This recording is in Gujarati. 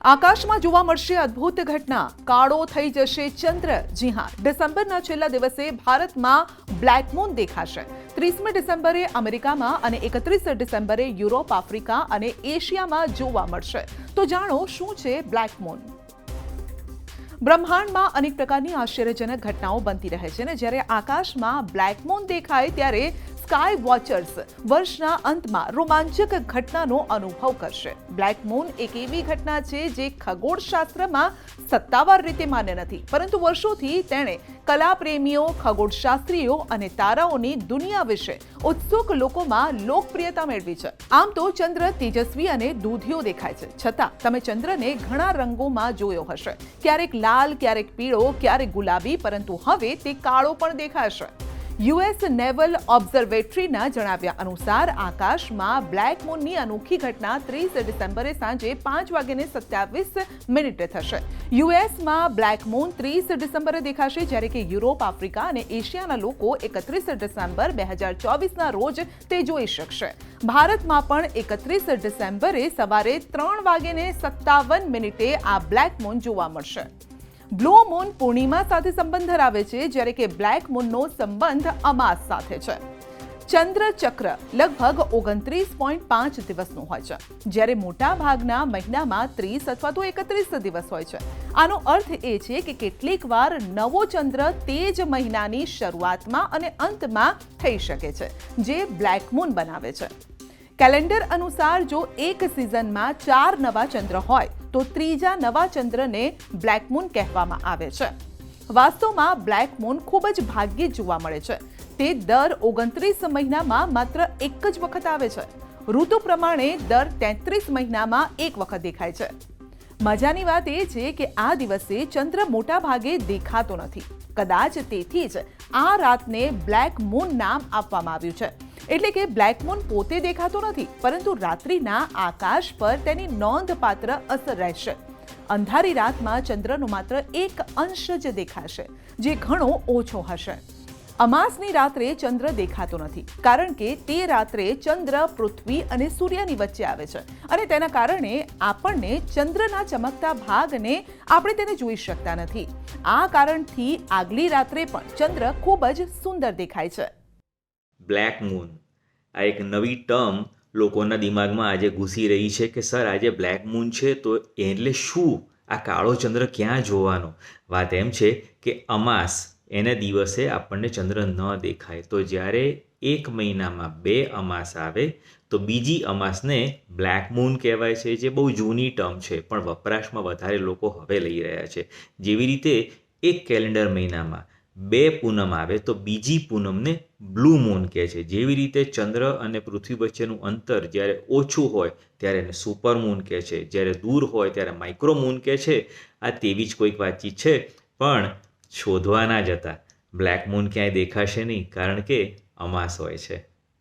આકાશમાં જોવા મળશે અદ્ભુત ઘટના, કાળો થઈ જશે ચંદ્ર. જી હા, ડિસેમ્બરના છેલ્લા દિવસે ભારતમાં બ્લેક મૂન દેખાશે. 30મી ડિસેમ્બરે અમેરિકામાં અને 31 ડિસેમ્બરે યુરોપ, આફ્રિકા અને એશિયામાં જોવા મળશે. તો જાણો શું છે બ્લેક મૂન. બ્રહ્માંડમાં અનેક પ્રકારની આશ્ચર્યજનક ઘટનાઓ બનતી રહે છે ને જ્યારે આકાશમાં બ્લેક મૂન દેખાય ત્યારે સ્કાય વોચર્સ વર્ષના અંતમાં રોમાંચક ઘટનાનો અનુભવ કરશે. બ્લેક મૂન એક એવી ઘટના છે જે ખગોળશાસ્ત્રમાં સત્તાવાર રીતે માન્ય નથી, પરંતુ વર્ષોથી તેણે કલાપ્રેમીઓ, ખગોળશાસ્ત્રીઓ અને તારાઓની દુનિયા વિશે ઉત્સુક લોકોમાં લોકપ્રિયતા મેળવી છે. આમ તો ચંદ્ર તેજસ્વી અને દૂધિયો દેખાય છે, છતાં તમે ચંદ્રને ઘણા રંગોમાં જોયો હશે. ક્યારેક લાલ, ક્યારેક પીળો, ક્યારેક ગુલાબી, પરંતુ હવે તે કાળો પણ દેખાશે. યુએસ નેવલ ઓબ્ઝર્વેટરીના જણાવ્યા અનુસાર આકાશમાં બ્લેક મૂનની અનોખી ઘટના 30 ડિસેમ્બરે સાંજે 5:27 થશે. યુએસમાં બ્લેક મૂન 30 ડિસેમ્બરે દેખાશે, જ્યારે કે યુરોપ, આફ્રિકા અને એશિયાના લોકો 31 ડિસેમ્બર 2024ના રોજ તે જોઈ શકશે. ભારતમાં પણ 31 ડિસેમ્બરે સવારે 3:57 આ બ્લેક મૂન જોવા મળશે. બ્લુ મૂન પૂર્ણિમા સાથે સંબંધ ધરાવે છે, જ્યારે કે બ્લેક મૂનનો સંબંધ અમાસ સાથે છે. ચંદ્ર ચક્ર લગભગ 29.5 દિવસનું હોય છે, જ્યારે મોટા ભાગના મહિનામાં 30 અથવા તો 31 દિવસ હોય છે. આનો અર્થ એ છે કે કેટલીક વાર નવો ચંદ્ર તે જ મહિનાની શરૂઆતમાં અને અંતમાં થઈ શકે છે, જે બ્લેક મૂન બનાવે છે. કેલેન્ડર અનુસાર જો એક સિઝનમાં 4 નવા ચંદ્ર હોય તો ત્રીજા નવા ચંદ્રને બ્લેક મૂન કહેવામાં આવે છે. વાસ્તવમાં બ્લેક મૂન ખૂબ જ ભાગ્યે જ જોવા મળે છે. તે દર 29 મહિનામાં માત્ર એક જ વખત આવે છે. ઋતુ પ્રમાણે દર 33 મહિનામાં એક વખત દેખાય છે. મજાની વાત એ છે કે આ દિવસે ચંદ્ર મોટા ભાગે દેખાતો નથી. કદાચ તેથી જ આ રાતને બ્લેક મૂન નામ આપવામાં આવ્યું છે. એટલે કે બ્લેક મૂન પોતે દેખાતો નથી, પરંતુ રાત્રિના આકાશ પર તેની નોંધપાત્ર અસર રહેશે. અંધારી રાતમાં ચંદ્રનો માત્ર એક અંશ જ દેખાશે, જે ઘણો ઓછો હશે. અમાસની રાત્રે ચંદ્ર દેખાતો નથી, કારણ કે તે રાત્રે ચંદ્ર પૃથ્વી અને સૂર્યની વચ્ચે આવે છે, અને તેના કારણે આપણને ચંદ્રના ચમકતા ભાગને આપણે તેને જોઈ શકતા નથી. આ કારણથી આગલી રાત્રે પણ ચંદ્ર ખૂબ જ સુંદર દેખાય છે. બ્લેક મૂન આ એક નવી ટર્મ લોકોના દિમાગમાં આજે ઘૂસી રહી છે કે સર આજે બ્લેક મૂન છે તો એટલે શું, આ કાળો ચંદ્ર ક્યાં જોવાનો. વાત એમ છે કે અમાસ એને દિવસે આપણને ચંદ્ર ન દેખાય, તો જ્યારે એક મહિનામાં 2 અમાસ આવે તો બીજી અમાસને બ્લેક મૂન કહેવાય છે, જે બહુ જૂની ટર્મ છે પણ વપરાશમાં વધારે લોકો હવે લઈ રહ્યા છે. જેવી રીતે એક કેલેન્ડર મહિનામાં 2 પૂનમ આવે તો બીજી પૂનમને બ્લુ મૂન કહે છે. જેવી રીતે ચંદ્ર અને પૃથ્વી વચ્ચેનું અંતર જ્યારે ઓછું હોય ત્યારે એને સુપર મૂન કહે છે, જ્યારે દૂર હોય ત્યારે માઇક્રો મૂન કહે છે. આ તેવી જ કોઈક વાતચીત છે, પણ શોધવા ના જતા બ્લેક મૂન ક્યાંય દેખાશે નહીં, કારણ કે અમાસ હોય છે.